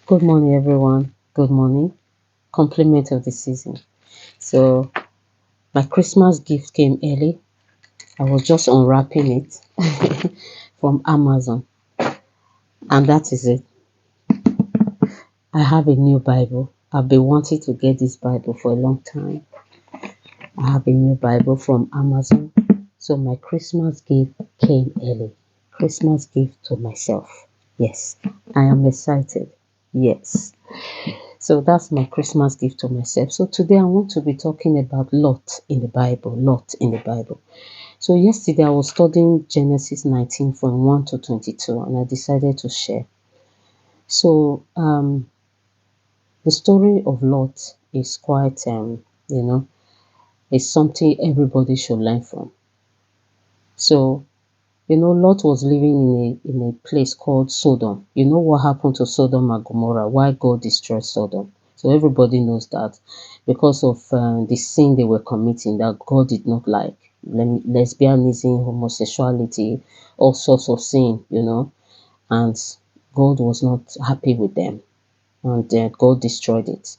Good morning, everyone. Good morning. Compliment of the season. So, my Christmas gift came early. I was just unwrapping it from Amazon, and that is it. I have a new Bible. I've been wanting to get this Bible for a long time. I have a new Bible from Amazon. So, my Christmas gift came early. Christmas gift to myself. Yes, I am excited. Yes. So that's my Christmas gift to myself. So today I want to be talking about Lot in the Bible. Lot in the Bible. So yesterday I was studying Genesis 19 from 1 to 22 and I decided to share. So the story of Lot is quite it's something everybody should learn from. So Lot was living in a place called Sodom. You know what happened to Sodom and Gomorrah? Why God destroyed Sodom? So everybody knows that because of the sin they were committing that God did not like, lesbianism, homosexuality, all sorts of sin, and God was not happy with them, and God destroyed it.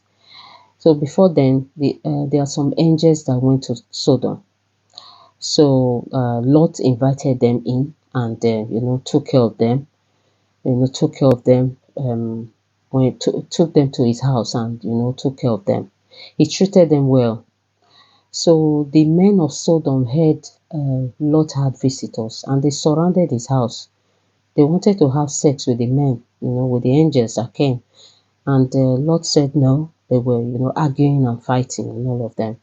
So before then, there are some angels that went to Sodom. So Lot invited them in and took care of them. Took care of them when he took them to his house and took care of them. He treated them well. So the men of Sodom heard Lot had visitors and they surrounded his house. They wanted to have sex with the men, with the angels that came. And Lot said no. They were, arguing and fighting and all of them.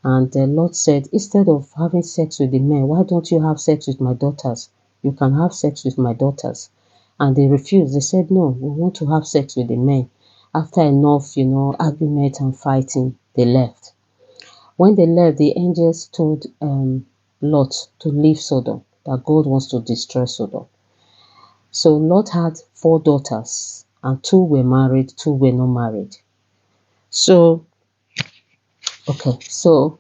And the Lord said, instead of having sex with the men, why don't you have sex with my daughters? You can have sex with my daughters. And they refused. They said, no, we want to have sex with the men. After enough, argument and fighting, they left. When they left, the angels told Lot to leave Sodom, that God wants to destroy Sodom. So Lot had 4 daughters, and 2 were married, 2 were not married. So, so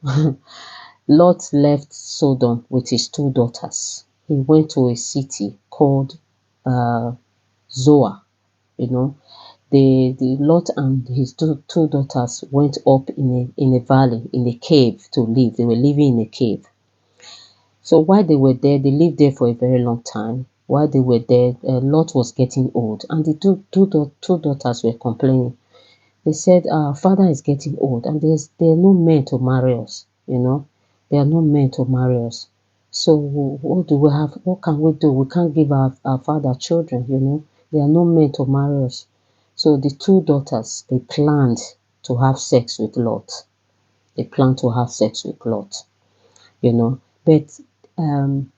Lot left Sodom with his 2 daughters. He went to a city called uh, Zoar. You know, the Lot and his two daughters went up in a valley, in a cave to live. They were living in a cave. So while they were there, they lived there for a very long time. While they were there, Lot was getting old, and the two daughters were complaining. They said, our father is getting old and there are no men to marry us. There are no men to marry us. So what do we have? What can we do? We can't give our father children. There are no men to marry us. So the 2 daughters, they planned to have sex with Lot. They planned to have sex with Lot. But um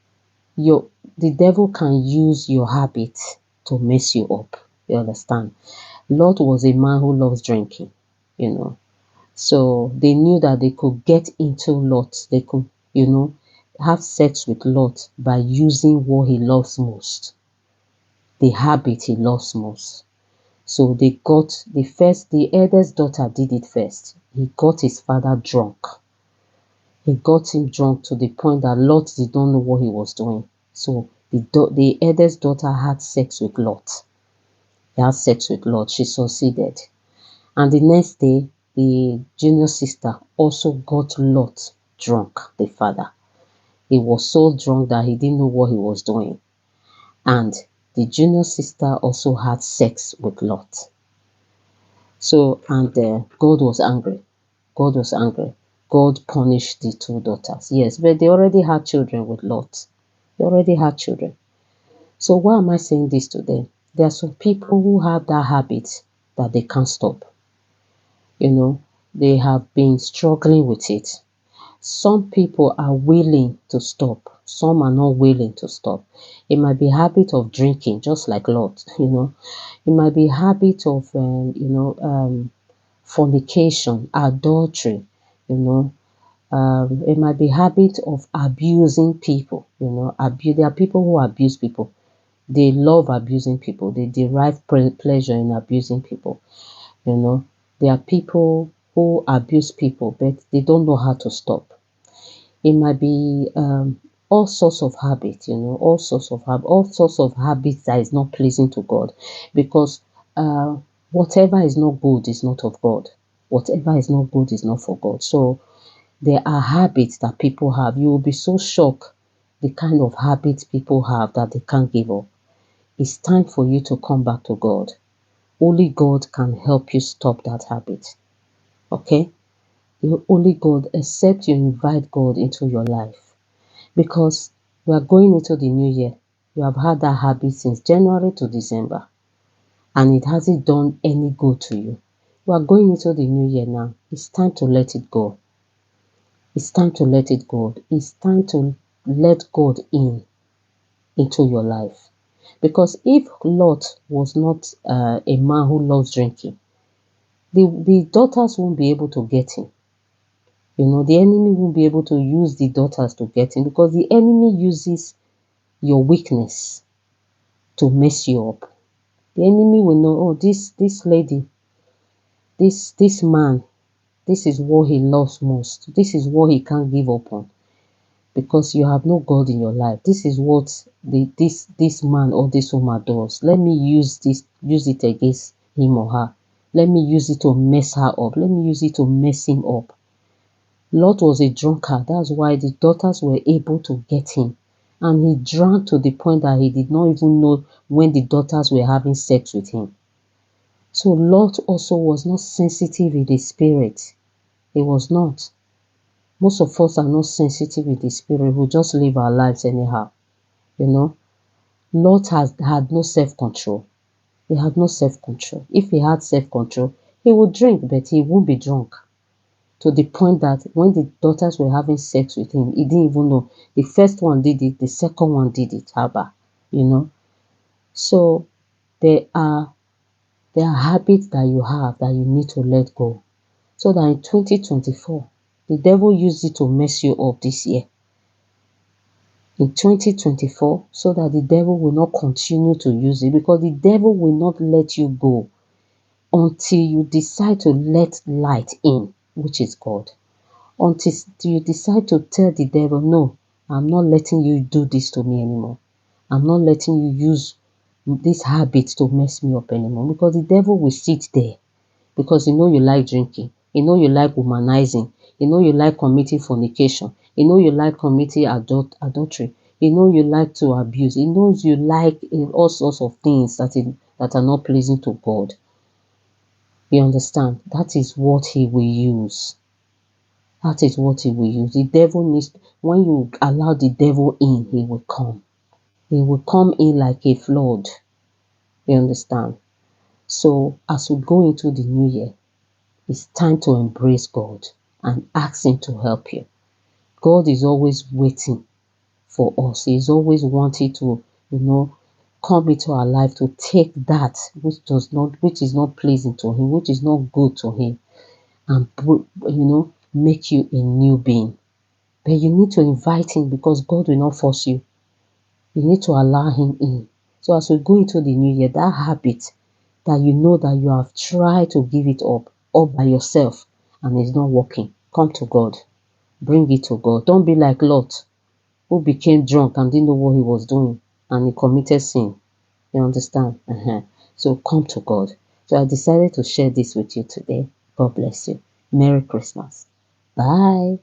your the devil can use your habit to mess you up. You understand? Lot was a man who loves drinking. So they knew that they could get into Lot. They could, have sex with Lot by using what he loves most, the habit he loves most. So they got the eldest daughter did it first. He got his father drunk. He got him drunk to the point that Lot did not know what he was doing. So the eldest daughter had sex with Lot. He had sex with Lot. She succeeded. And the next day, the junior sister also got Lot drunk, the father. He was so drunk that he didn't know what he was doing. And the junior sister also had sex with Lot. So, and God was angry. God was angry. God punished the 2 daughters. Yes, but they already had children with Lot. They already had children. So why am I saying this today? There are some people who have that habit that they can't stop. They have been struggling with it. Some people are willing to stop. Some are not willing to stop. It might be habit of drinking, just like Lot. It might be habit of, fornication, adultery. It might be habit of abusing people. There are people who abuse people. They love abusing people. They derive pleasure in abusing people. You know, there are people who abuse people, but they don't know how to stop. It might be all sorts of habits, all sorts of habits that is not pleasing to God, because Whatever is not good is not of God. Whatever is not good is not for God. So there are habits that people have. You will be so shocked the kind of habits people have that they can't give up. It's time for you to come back to God. Only God can help you stop that habit. Okay? Only God, except you invite God into your life. Because we are going into the new year. You have had that habit since January to December. And it hasn't done any good to you. You are going into the new year now. It's time to let it go. It's time to let it go. It's time to let God into your life. Because if Lot was not a man who loves drinking, the daughters won't be able to get him. You know, the enemy won't be able to use the daughters to get him, because the enemy uses your weakness to mess you up. The enemy will know, oh, this lady, this man, this is what he loves most. This is what he can't give up on, because you have no God in your life. This is what this man or this woman does. Let me use it against him or her. Let me use it to mess her up. Let me use it to mess him up. Lot was a drunkard. That's why the daughters were able to get him. And he drank to the point that he did not even know when the daughters were having sex with him. So Lot also was not sensitive in the spirit. He was not. Most of us are not sensitive in the spirit. We just live our lives anyhow. You know, Lot had no self-control. He had no self-control. If he had self-control, he would drink, but he won't be drunk. To the point that when the daughters were having sex with him, he didn't even know. The first one did it, the second one did it. Haba, you know. So there are habits that you have that you need to let go. So that in 2024, the devil used it to mess you up this year. In 2024, so that the devil will not continue to use it, because the devil will not let you go until you decide to let light in, which is God. Until you decide to tell the devil, no, I'm not letting you do this to me anymore. I'm not letting you use this habit to mess me up anymore, because the devil will sit there, because you like drinking, you like womanizing, you like committing fornication, you like committing adultery, you like to abuse, he knows you like all sorts of things that are not pleasing to God. You understand? That is what he will use. That is what he will use. The devil needs, when you allow the devil in, he will come. He will come in like a flood. You understand? So as we go into the new year, it's time to embrace God and ask him to help you. God is always waiting for us. He's always wanting to, come into our life to take that which is not pleasing to him, which is not good to him, and make you a new being. But you need to invite him, because God will not force you. You need to allow him in. So as we go into the new year, that habit that that you have tried to give it up all by yourself and it's not working, come to God. Bring it to God. Don't be like Lot, who became drunk and didn't know what he was doing, and he committed sin. You understand? So come to God. So I decided to share this with you today. God bless you. Merry Christmas. Bye.